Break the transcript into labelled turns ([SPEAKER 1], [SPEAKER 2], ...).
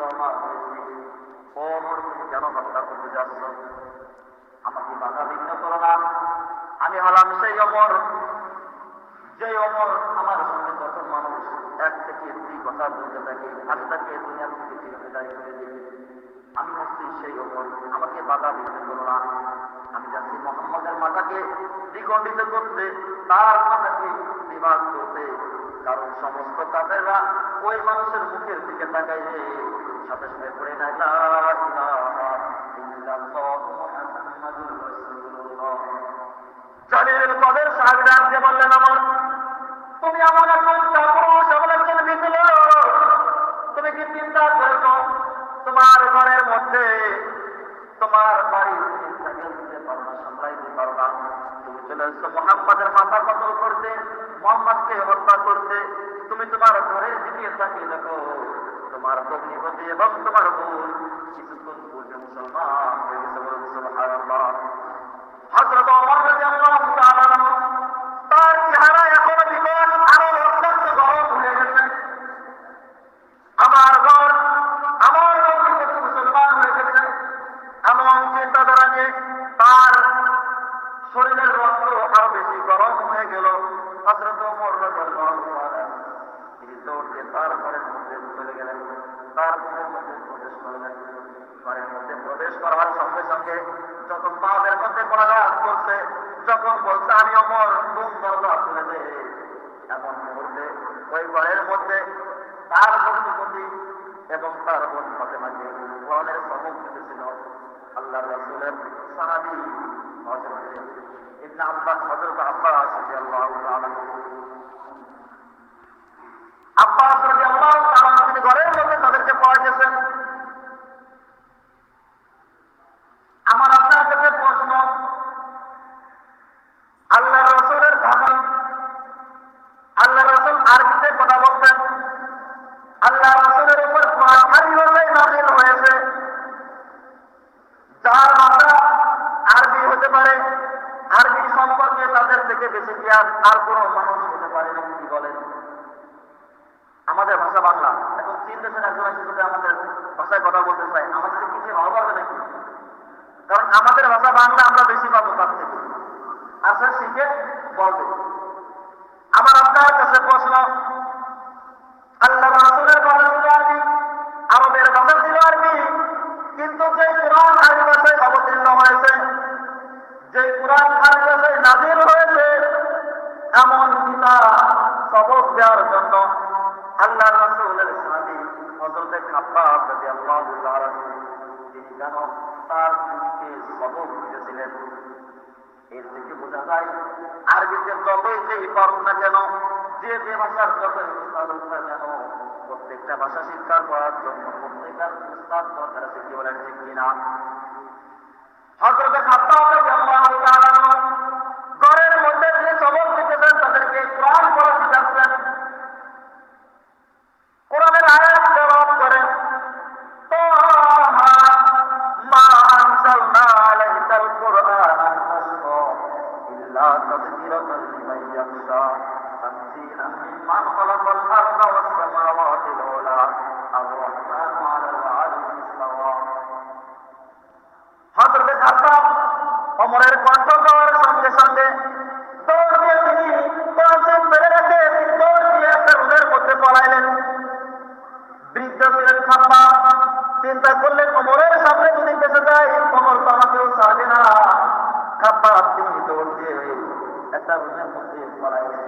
[SPEAKER 1] রওনা হয়েছি। ওমর, তুমি কেন হত্যা করতে যাচ্ছ? আমাকে বাধা বিঘ্ন করো না। আমি হলাম সেই ওমর, যে ওমর আমার সঙ্গে যখন মানুষ এক থেকে দুই কথা বলতে থাকে আমি তাকে দুনিয়া থেকে চিনে বিদায় করে দিই। আমি হচ্ছি সেই ওমর, আমাকে বাধা বিঘ্ন করো না। আমি যাচ্ছি মুহাম্মদের মাথাকে দ্বিখণ্ডিত করতে, তার মাথাকে বিভাগ করতে। কারণ সমস্ত কাফেররা ওই মানুষের মুখের দিকে তাকাইলে সাথে সাথে পড়ে না লা ইলাহা ইল্লাল্লাহু মুহাম্মাদুর রাসূলুল্লাহ। জালিল কদের সাহাবী ডাক দিয়ে বললেন, আমার তুমি এমন একজন কাপুরুষ, এমন একজন বিকল, তুমি কি চিন্তা করেছো তোমার ঘরের মধ্যে তোমার বাড়ি দিতে পারো না, সামলাই দিতে পারো না, তুমি চলে এসছো মুহাম্মাদের মাথা কতল করতে, মুহাম্মাদকে হত্যা করতে। তুমি তোমার ঘরের দিকে তাকিয়ে দেখো, তোমার ভগ্নিপতি এবং তোমার বোন কিছুক্ষণ পূর্বে মুসলমান হয়ে গেছে। বলুন সুবহানাল্লাহ। হযরত ওমর রাদিয়াল্লাহু তাআলা তার চেহারা এখনো বিকট, আরো অত্যন্ত গরম হয়ে গেছে। আমার ঘর, আমার ভগ্নিপতি মুসলমান হয়ে গেছে, এমন চিন্তাধারা নিয়ে তার শরীরের রক্ত আরো বেশি গরম হয়ে গেল। হযরত ওমর রাদিয়াল্লাহু তাআলা তিনি দৌড় দিয়ে তার ঘরের মধ্যে চলে গেলেন, তার ঘরের মধ্যে প্রবেশ করলেন। ঘরের মধ্যে প্রবেশ করার সঙ্গে সঙ্গে যখন পাদের মধ্যে পরাঘাত করছে, যখন বলছে আমি ওমর, বুম দরজা খুলে দে, এমন মুহূর্তে ওই ঘরের মধ্যে তার ভগ্নিপতি এবং তার বোন ফাতেমাকে কোরআনের সবক দিতেছিল আল্লাহর রাসূলের সাহাবী হযরত ইবনে আব্বাস, হযরত আব্বাস রাদিয়াল্লাহু তাআলা। আব্বাস রাদিয়াল্লাহু তাআলা তিনি ঘরের মধ্যে তাদেরকে পড়াইতেছেন। আমার আপনার কাছে প্রশ্ন, আল্লাহর রাসূলের ভাষা, আল্লাহর রাসূল আরবিতে কথা বলতেন, আল্লাহর রাসূলের উপর কোরআন আরবি ভাষায় নাযিল হয়েছে। যার ভাষা আরবি হতে পারে, আরবি সম্পর্কে তাদের থেকে বেশি জ্ঞান আর কোনো মানুষ হতে পারে না। কি বলেন? আমাদের ভাষা বাংলা। এখন চীন দেশের একজন এসে যদি আমাদের ভাষায় কথা বলতে চাই, আমাদের কিছু ভালো পারবে নাকি? কারণ আমাদের ভাষা বাংলা, আমরা বেশি পাবো তার থেকে, আর সে শিখে বলবে। আমার আপনার কাছে প্রশ্ন, আল্লাহ রাসূলের ভাষা ছিল আরবি, আরবের ভাষা ছিল আরবি, কিন্তু যে কোরআন আরবি ভাষায় অবতীর্ণ হয়েছে, যে কোরআন আরবি ভাষায় নাযিল হয়েছে, এমন কিতাব সবক দেওয়ার জন্য আল্লাহ রাসূলের সাহাবী হযরত খাব্বাব রাদিয়াল্লাহু তাআলা তিনি কেন তার স্ত্রীকে সবক দিয়েছিলেন? এর থেকে বোঝা যায় আরবিতে যতই যেই পারুক না কেন, যে যে ভাষার যতই উস্তাদ হোক না কেন, প্রত্যেকটা ভাষা শিক্ষা করার জন্য প্রত্যেকটার উস্তাদ দরকার আছে। কি বলেন, ঠিক কিনা? হযরত খাব্বাব রাদিয়াল্লাহু তাআলা ঘরের মধ্যে যে সবক দিতেছেন, তাদেরকে কোরআন পড়া শিখাচ্ছেন, কোরআনের আয়াত তেলাওয়াত করেন। তাহা মা আনজালনা আলাইকাল কুরআনা লিতাশকা ইল্লা তাযকিরাতাল লিমান ইয়াখশা তানজিলান মিম্মান খালাকাল আরদা ওয়াস সামাওয়াতিল উলা আর-রাহমানু আলাল আরশি ইসতাওয়া। হযরত খাব্বাব ওমরের কণ্ঠ পাওয়ার সঙ্গে সঙ্গে দৌড় দিয়ে তিনি কোরআন মেরে রেখে তিনি দৌড় দিয়ে একটা রুমের মধ্যে পলাইলেন। বৃদ্ধ ছিলেন খাব্বাব, চিন্তা করলেন ওমরের সামনে যদি বেঁচে যায়, ওমর তো আমাকেও ছাড়বে না। খাব্বাব তিনি দৌড় দিয়ে একটা রুমের মধ্যে পলাইলেন।